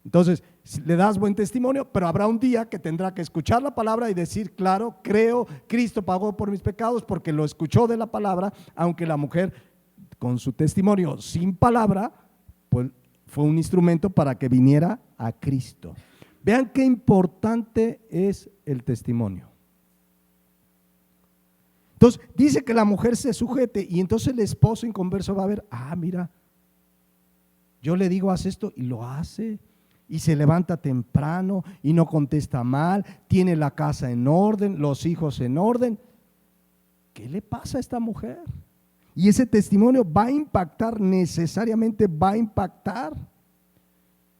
Entonces, le das buen testimonio, pero habrá un día que tendrá que escuchar la palabra y decir, claro, creo, Cristo pagó por mis pecados porque lo escuchó de la palabra, aunque la mujer con su testimonio sin palabra, pues fue un instrumento para que viniera a Cristo. Vean qué importante es el testimonio. Entonces, dice que la mujer se sujete y entonces el esposo inconverso va a ver, mira, yo le digo, haz esto y lo hace. Y se levanta temprano y no contesta mal, tiene la casa en orden, los hijos en orden. ¿Qué le pasa a esta mujer? Y ese testimonio va a impactar, necesariamente va a impactar.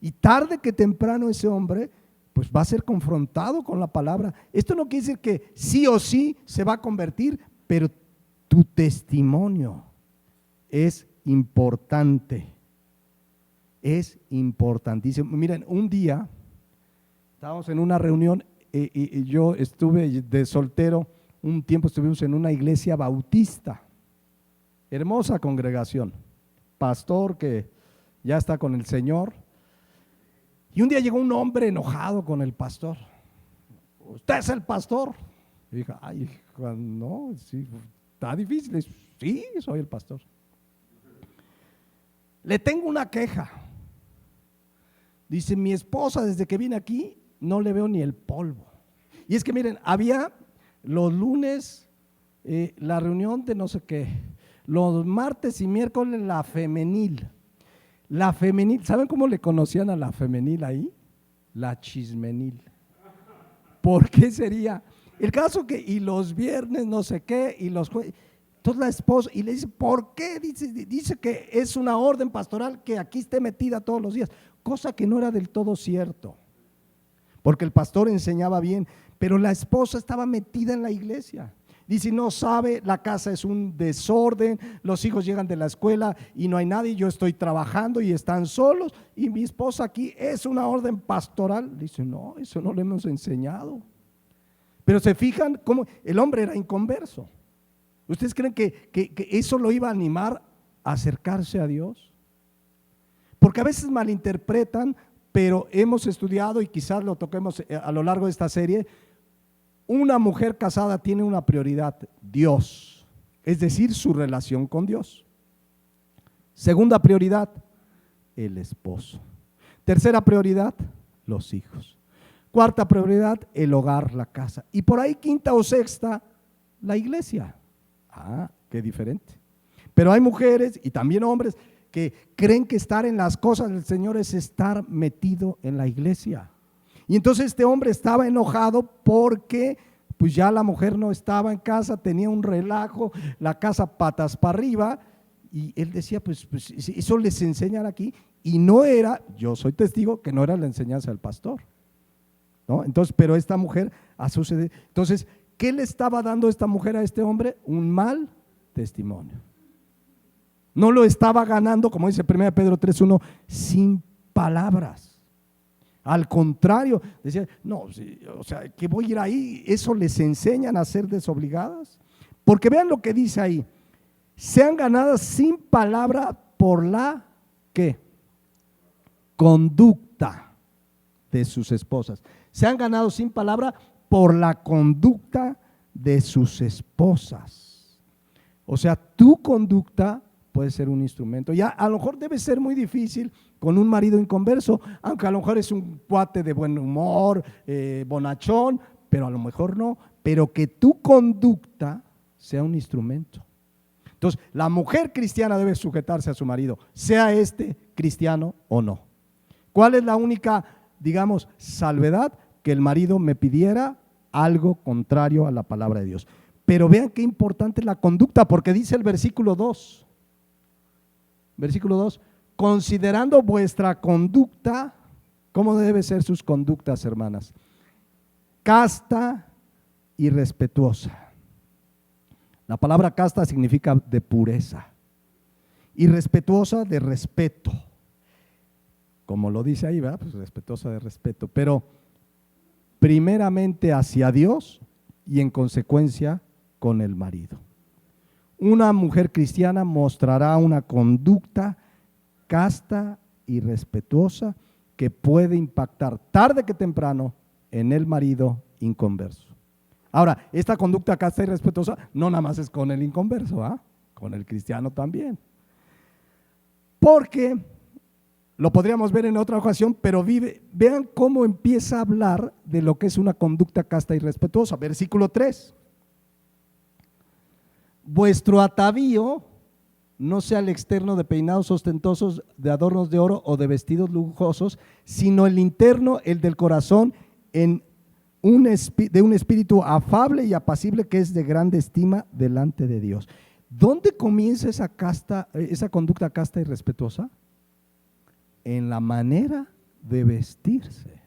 Y tarde que temprano ese hombre pues va a ser confrontado con la palabra. Esto no quiere decir que sí o sí se va a convertir, pero tu testimonio es importante. Es importantísimo. Miren, un día estábamos en una reunión y yo estuve de soltero, un tiempo estuvimos en una iglesia bautista, hermosa congregación, pastor que ya está con el Señor, y un día llegó un hombre enojado con el pastor. ¿Usted es el pastor? Y dije, ay, no, sí, está difícil. Sí, soy el pastor. Le tengo una queja. Dice, mi esposa desde que vine aquí no le veo ni el polvo. Y es que miren, había los lunes la reunión de no sé qué, los martes y miércoles la femenil. La femenil, ¿saben cómo le conocían a la femenil ahí? La chismenil. ¿Por qué sería? El caso que, y los viernes no sé qué, y los jueves, entonces la esposa, y le dice, ¿por qué? Dice que es una orden pastoral que aquí esté metida todos los días, cosa que no era del todo cierto, porque el pastor enseñaba bien, pero la esposa estaba metida en la iglesia. Dice, no sabe, la casa es un desorden, los hijos llegan de la escuela y no hay nadie, yo estoy trabajando y están solos, y mi esposa aquí es una orden pastoral. Dice, no, eso no le hemos enseñado. Pero se fijan cómo el hombre era inconverso. ¿Ustedes creen que eso lo iba a animar a acercarse a Dios? Porque a veces malinterpretan, pero hemos estudiado y quizás lo toquemos a lo largo de esta serie. Una mujer casada tiene una prioridad, Dios, es decir, su relación con Dios. Segunda prioridad, el esposo. Tercera prioridad, los hijos. Cuarta prioridad, el hogar, la casa. Y por ahí quinta o sexta, la iglesia. Qué diferente. Pero hay mujeres y también hombres que creen que estar en las cosas del Señor es estar metido en la iglesia. Y entonces este hombre estaba enojado porque pues ya la mujer no estaba en casa, tenía un relajo, la casa patas para arriba, y él decía, pues eso les enseñan aquí, y no era, yo soy testigo que no era la enseñanza del pastor, ¿no? Entonces, pero esta mujer ha sucedido. Entonces, ¿qué le estaba dando esta mujer a este hombre? Un mal testimonio. No lo estaba ganando, como dice 1 Pedro 3:1, sin palabras. Al contrario, decía, no, o sea, que voy a ir ahí, eso les enseñan a ser desobligadas. Porque vean lo que dice ahí, sean ganadas sin palabra por la, ¿qué? Conducta de sus esposas. Sean ganados sin palabra por la conducta de sus esposas. O sea, tu conducta puede ser un instrumento. Ya a lo mejor debe ser muy difícil con un marido inconverso, aunque a lo mejor es un cuate de buen humor, bonachón, pero a lo mejor no, pero que tu conducta sea un instrumento. Entonces, la mujer cristiana debe sujetarse a su marido, sea este cristiano o no. ¿Cuál es la única, digamos, salvedad? Que el marido me pidiera algo contrario a la palabra de Dios. Pero vean qué importante es la conducta, porque dice el versículo 2, considerando vuestra conducta, ¿cómo debe ser sus conductas, hermanas? Casta y respetuosa. La palabra casta significa de pureza y respetuosa de respeto. Como lo dice ahí, ¿verdad? Pues respetuosa de respeto, pero primeramente hacia Dios y en consecuencia con el marido. una mujer cristiana mostrará una conducta casta y respetuosa que puede impactar tarde que temprano en el marido inconverso. Ahora, esta conducta casta y respetuosa no nada más es con el inconverso, ¿ah? Con el cristiano también. Porque lo podríamos ver en otra ocasión, pero vean cómo empieza a hablar de lo que es una conducta casta y respetuosa. Versículo 3. Vuestro atavío no sea el externo de peinados ostentosos, de adornos de oro o de vestidos lujosos, sino el interno, el del corazón, de un espíritu afable y apacible que es de grande estima delante de Dios. ¿Dónde comienza esa conducta casta y respetuosa? En la manera de vestirse.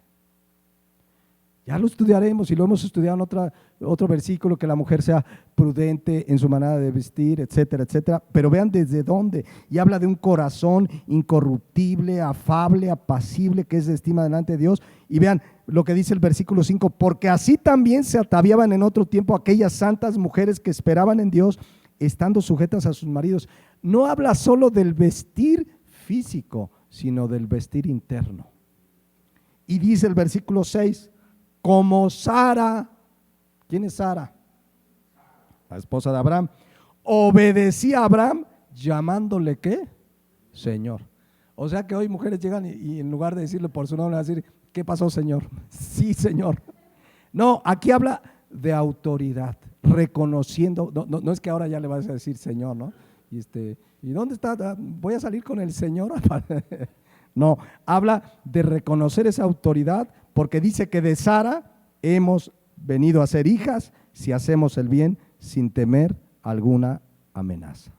Ya lo estudiaremos y lo hemos estudiado en otro versículo, que la mujer sea prudente en su manera de vestir, etcétera, etcétera. Pero vean desde dónde. Y habla de un corazón incorruptible, afable, apacible, que es de estima delante de Dios. Y vean lo que dice el versículo 5, porque así también se ataviaban en otro tiempo aquellas santas mujeres que esperaban en Dios, estando sujetas a sus maridos. No habla solo del vestir físico, sino del vestir interno. Y dice el versículo 6, como Sara, ¿quién es Sara? La esposa de Abraham. Obedecía a Abraham llamándole ¿qué? Señor. O sea que hoy mujeres llegan y en lugar de decirle por su nombre, van a decir, ¿qué pasó, Señor? Sí, Señor. No, aquí habla de autoridad, reconociendo, no es que ahora ya le vas a decir Señor, ¿no? ¿Y dónde está? Voy a salir con el Señor. No, habla de reconocer esa autoridad, porque dice que de Sara hemos venido a ser hijas si hacemos el bien sin temer alguna amenaza.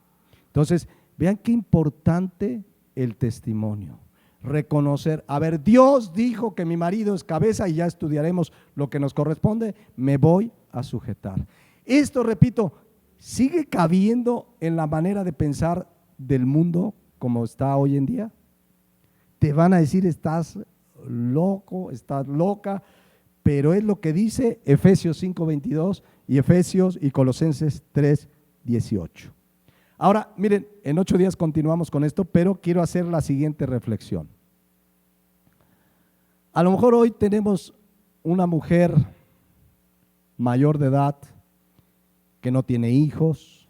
Entonces, vean qué importante el testimonio. Reconocer, a ver, Dios dijo que mi marido es cabeza y ya estudiaremos lo que nos corresponde, me voy a sujetar. Esto, repito, sigue cabiendo en la manera de pensar del mundo como está hoy en día. Te van a decir, estás loco, estás loca, pero es lo que dice Efesios 5:22 y Efesios y Colosenses 3:18. Ahora, miren, en 8 días continuamos con esto, pero quiero hacer la siguiente reflexión. A lo mejor hoy tenemos una mujer mayor de edad que no tiene hijos,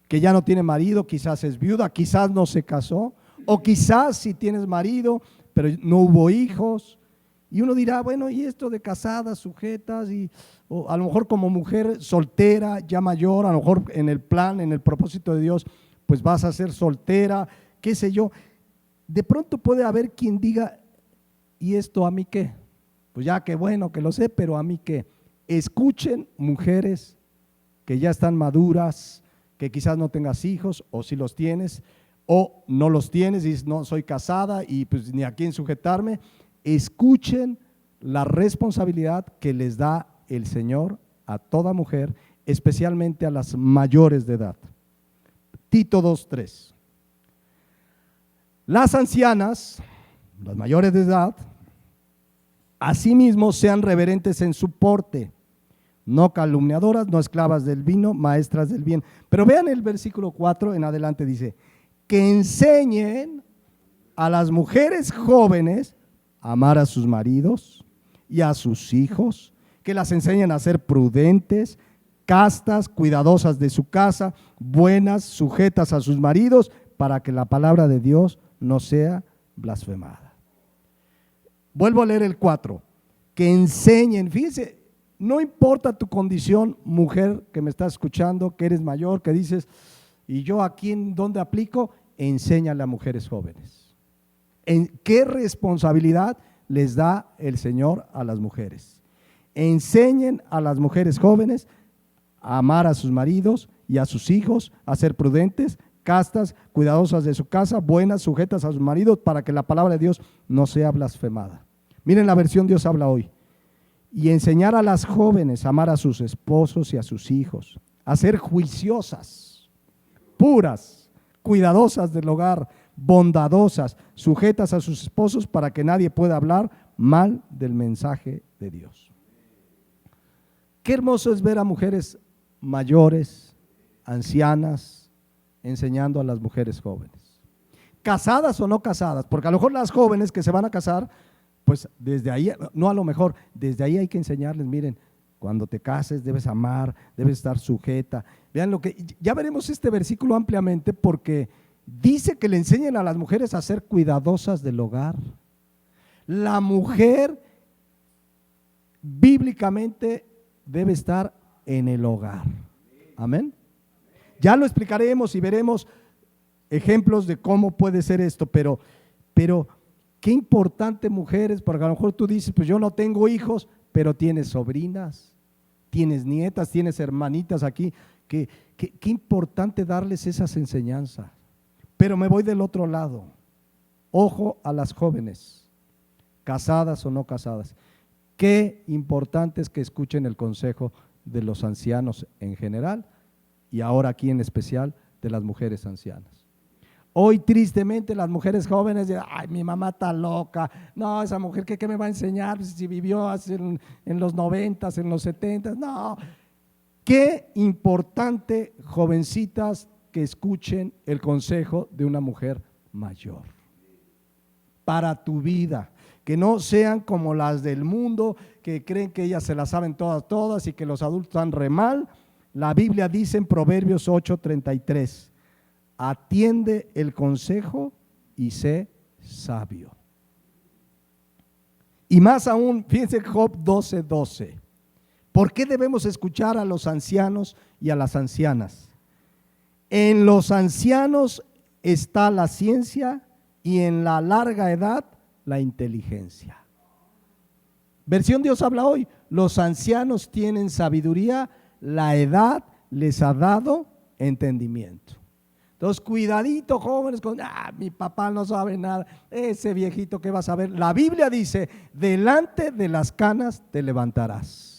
que ya no tiene marido, quizás es viuda, quizás no se casó, o quizás si tienes marido, pero no hubo hijos. Y uno dirá, bueno, ¿y esto de casadas, sujetas? O a lo mejor como mujer soltera, ya mayor, a lo mejor en el plan, en el propósito de Dios, pues vas a ser soltera, qué sé yo. De pronto puede haber quien diga, ¿y esto a mí qué? Pues ya que bueno que lo sé, pero a mí qué. Escuchen, mujeres que ya están maduras, que quizás no tengas hijos, o si los tienes, o no los tienes, y dices, no, soy casada y pues ni a quién sujetarme. Escuchen la responsabilidad que les da el Señor a toda mujer, especialmente a las mayores de edad. Tito 2:3. Las ancianas, las mayores de edad, asimismo sean reverentes en su porte, no calumniadoras, no esclavas del vino, maestras del bien. Pero vean el versículo 4 en adelante, dice, que enseñen a las mujeres jóvenes a amar a sus maridos y a sus hijos, que las enseñen a ser prudentes, castas, cuidadosas de su casa, buenas, sujetas a sus maridos, para que la palabra de Dios no sea blasfemada. Vuelvo a leer el 4, que enseñen, fíjense, no importa tu condición, mujer que me estás escuchando, que eres mayor, que dices, ¿y yo aquí en dónde aplico? Enséñale a mujeres jóvenes. ¿En qué responsabilidad les da el Señor a las mujeres? Enseñen a las mujeres jóvenes a amar a sus maridos y a sus hijos, a ser prudentes, castas, cuidadosas de su casa, buenas, sujetas a sus maridos, para que la palabra de Dios no sea blasfemada. Miren la versión Dios habla hoy. Y enseñar a las jóvenes a amar a sus esposos y a sus hijos, a ser juiciosas, puras, cuidadosas del hogar, bondadosas, sujetas a sus esposos, para que nadie pueda hablar mal del mensaje de Dios. Qué hermoso es ver a mujeres mayores ancianas enseñando a las mujeres jóvenes, casadas o no casadas, porque a lo mejor las jóvenes que se van a casar, pues desde ahí, no a lo mejor, desde ahí hay que enseñarles, miren, cuando te cases debes amar, debes estar sujeta. Vean lo que, ya veremos este versículo ampliamente porque dice que le enseñen a las mujeres a ser cuidadosas del hogar. La mujer bíblicamente debe estar en el hogar. Amén. Ya lo explicaremos y veremos ejemplos de cómo puede ser esto, pero qué importante, mujeres, porque a lo mejor tú dices, pues yo no tengo hijos, pero tienes sobrinas, tienes nietas, tienes hermanitas aquí, qué importante darles esas enseñanzas. Pero me voy del otro lado, ojo a las jóvenes, casadas o no casadas, qué importante es que escuchen el consejo de los ancianos en general y ahora aquí en especial de las mujeres ancianas. Hoy tristemente las mujeres jóvenes dicen, ay, mi mamá está loca, no, esa mujer ¿qué me va a enseñar si vivió en los 90s, en los 70s? No, qué importante, jovencitas, que escuchen el consejo de una mujer mayor para tu vida, que no sean como las del mundo, que creen que ellas se las saben todas y que los adultos están re mal. La Biblia dice en Proverbios 8:33, atiende el consejo y sé sabio. Y más aún, fíjense Job 12:12. ¿Por qué debemos escuchar a los ancianos y a las ancianas? En los ancianos está la ciencia y en la larga edad la inteligencia. Versión Dios habla hoy. Los ancianos tienen sabiduría, la edad les ha dado entendimiento. Entonces, cuidadito, jóvenes, con mi papá no sabe nada, ese viejito que va a saber. La Biblia dice, delante de las canas te levantarás.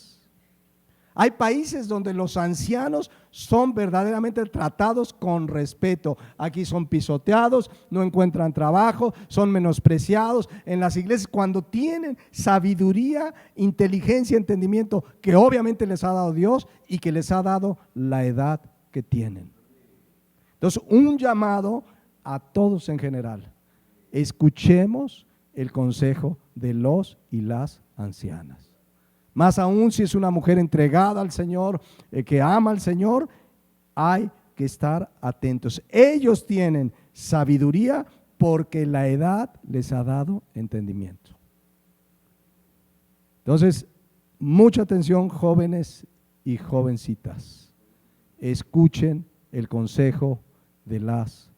Hay países donde los ancianos son verdaderamente tratados con respeto. Aquí son pisoteados, no encuentran trabajo, son menospreciados. En las iglesias, cuando tienen sabiduría, inteligencia, entendimiento, que obviamente les ha dado Dios y que les ha dado la edad que tienen. Entonces, un llamado a todos en general. Escuchemos el consejo de los y las ancianas. Más aún si es una mujer entregada al Señor, que ama al Señor, hay que estar atentos. Ellos tienen sabiduría porque la edad les ha dado entendimiento. Entonces, mucha atención, jóvenes y jovencitas. Escuchen el consejo de las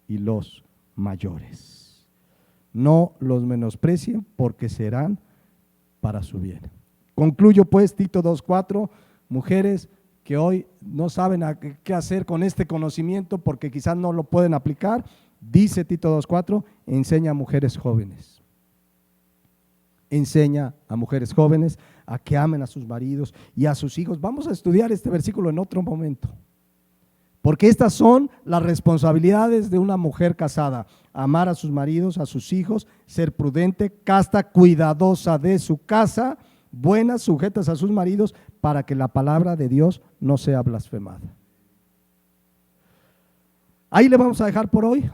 y los mayores. No los menosprecien porque serán para su bien. Concluyo pues Tito 2:4, mujeres que hoy no saben qué hacer con este conocimiento porque quizás no lo pueden aplicar, dice Tito 2:4, enseña a mujeres jóvenes. Enseña a mujeres jóvenes a que amen a sus maridos y a sus hijos. Vamos a estudiar este versículo en otro momento, porque estas son las responsabilidades de una mujer casada: amar a sus maridos, a sus hijos, ser prudente, casta, cuidadosa de su casa, buenas, sujetas a sus maridos, para que la palabra de Dios no sea blasfemada. Ahí le vamos a dejar por hoy.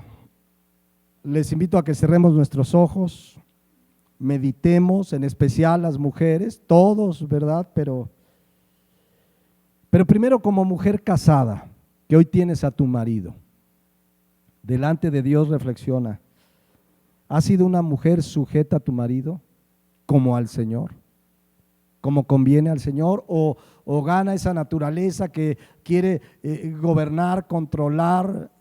Les invito a que cerremos nuestros ojos, meditemos, en especial las mujeres, todos, ¿verdad? Pero primero, como mujer casada, que hoy tienes a tu marido, delante de Dios reflexiona, ¿has sido una mujer sujeta a tu marido como al Señor? Como conviene al Señor, o gana esa naturaleza que quiere gobernar, controlar,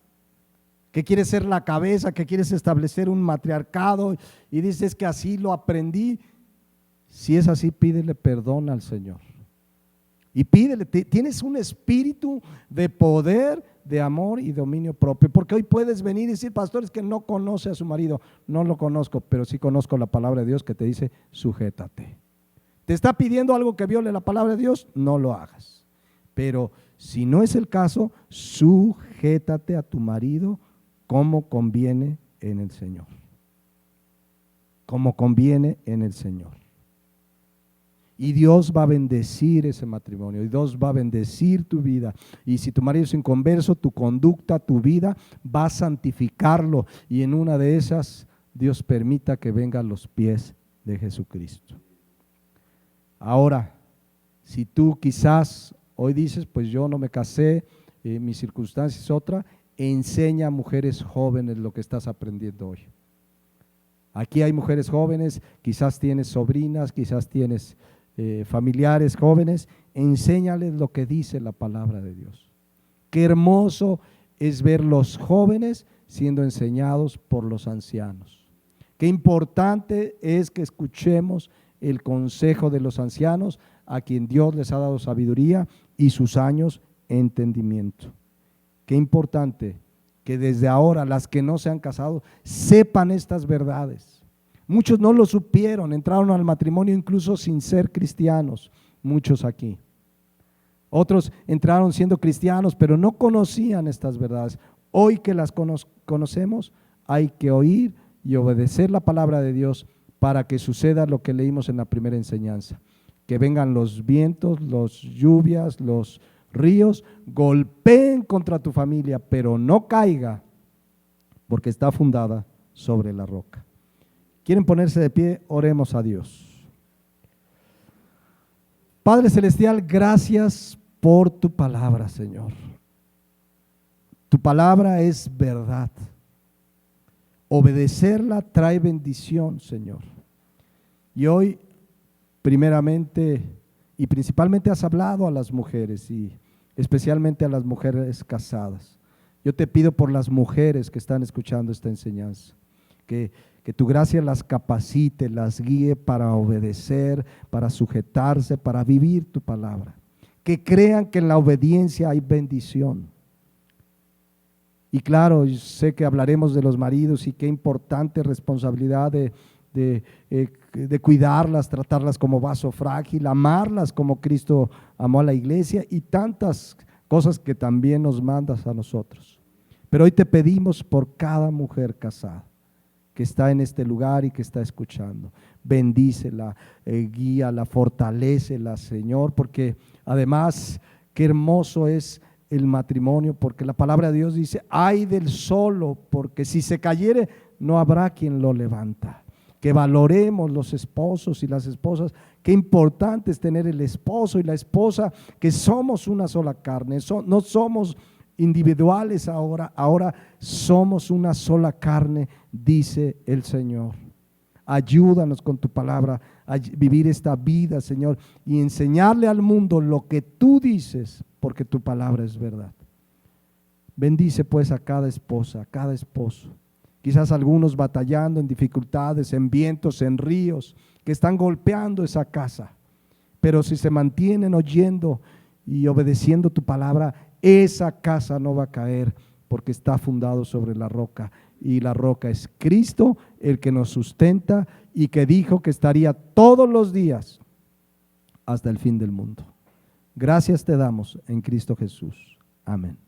que quiere ser la cabeza, que quieres establecer un matriarcado y dices que así lo aprendí? Si es así, pídele perdón al Señor y pídele, tienes un espíritu de poder, de amor y dominio propio, porque hoy puedes venir y decir, pastor, es que no conoce a su marido. No lo conozco, pero sí conozco la palabra de Dios que te dice, sujétate. ¿Te está pidiendo algo que viole la palabra de Dios? No lo hagas. Pero si no es el caso, sujétate a tu marido como conviene en el Señor. Como conviene en el Señor. Y Dios va a bendecir ese matrimonio, y Dios va a bendecir tu vida. Y si tu marido es inconverso, tu conducta, tu vida va a santificarlo. Y en una de esas, Dios permita que venga a los pies de Jesucristo. Ahora, si tú quizás hoy dices, pues yo no me casé, mi circunstancia es otra, enseña a mujeres jóvenes lo que estás aprendiendo hoy. Aquí hay mujeres jóvenes, quizás tienes sobrinas, quizás tienes familiares jóvenes, enséñales lo que dice la palabra de Dios. Qué hermoso es ver los jóvenes siendo enseñados por los ancianos. Qué importante es que escuchemos el consejo de los ancianos, a quien Dios les ha dado sabiduría y sus años entendimiento. Qué importante que desde ahora las que no se han casado sepan estas verdades. Muchos no lo supieron, entraron al matrimonio incluso sin ser cristianos, muchos aquí. Otros entraron siendo cristianos, pero no conocían estas verdades. Hoy que las conocemos, hay que oír y obedecer la palabra de Dios para que suceda lo que leímos en la primera enseñanza. Que vengan los vientos, las lluvias, los ríos, golpeen contra tu familia, pero no caiga, porque está fundada sobre la roca. ¿Quieren ponerse de pie? Oremos a Dios. Padre Celestial, gracias por tu palabra, Señor. Tu palabra es verdad. Obedecerla trae bendición, Señor. Y hoy, primeramente y principalmente has hablado a las mujeres y especialmente a las mujeres casadas. Yo te pido por las mujeres que están escuchando esta enseñanza, que tu gracia las capacite, las guíe para obedecer, para sujetarse, para vivir tu palabra. Que crean que en la obediencia hay bendición. Y claro, yo sé que hablaremos de los maridos y qué importante responsabilidad de cuidarlas, tratarlas como vaso frágil, amarlas como Cristo amó a la iglesia y tantas cosas que también nos mandas a nosotros. Pero hoy te pedimos por cada mujer casada que está en este lugar y que está escuchando. Bendícela, guíala, fortalécela, Señor, porque además qué hermoso es el matrimonio, porque la palabra de Dios dice, ay del solo, porque si se cayere no habrá quien lo levanta. Que valoremos los esposos y las esposas, qué importante es tener el esposo y la esposa, que somos una sola carne, no somos individuales ahora somos una sola carne, dice el Señor. Ayúdanos con tu palabra a vivir esta vida, Señor, y enseñarle al mundo lo que tú dices, porque tu palabra es verdad. Bendice pues a cada esposa, a cada esposo. Quizás algunos batallando en dificultades, en vientos, en ríos, que están golpeando esa casa. Pero si se mantienen oyendo y obedeciendo tu palabra, esa casa no va a caer porque está fundado sobre la roca. Y la roca es Cristo, el que nos sustenta y que dijo que estaría todos los días hasta el fin del mundo. Gracias te damos en Cristo Jesús. Amén.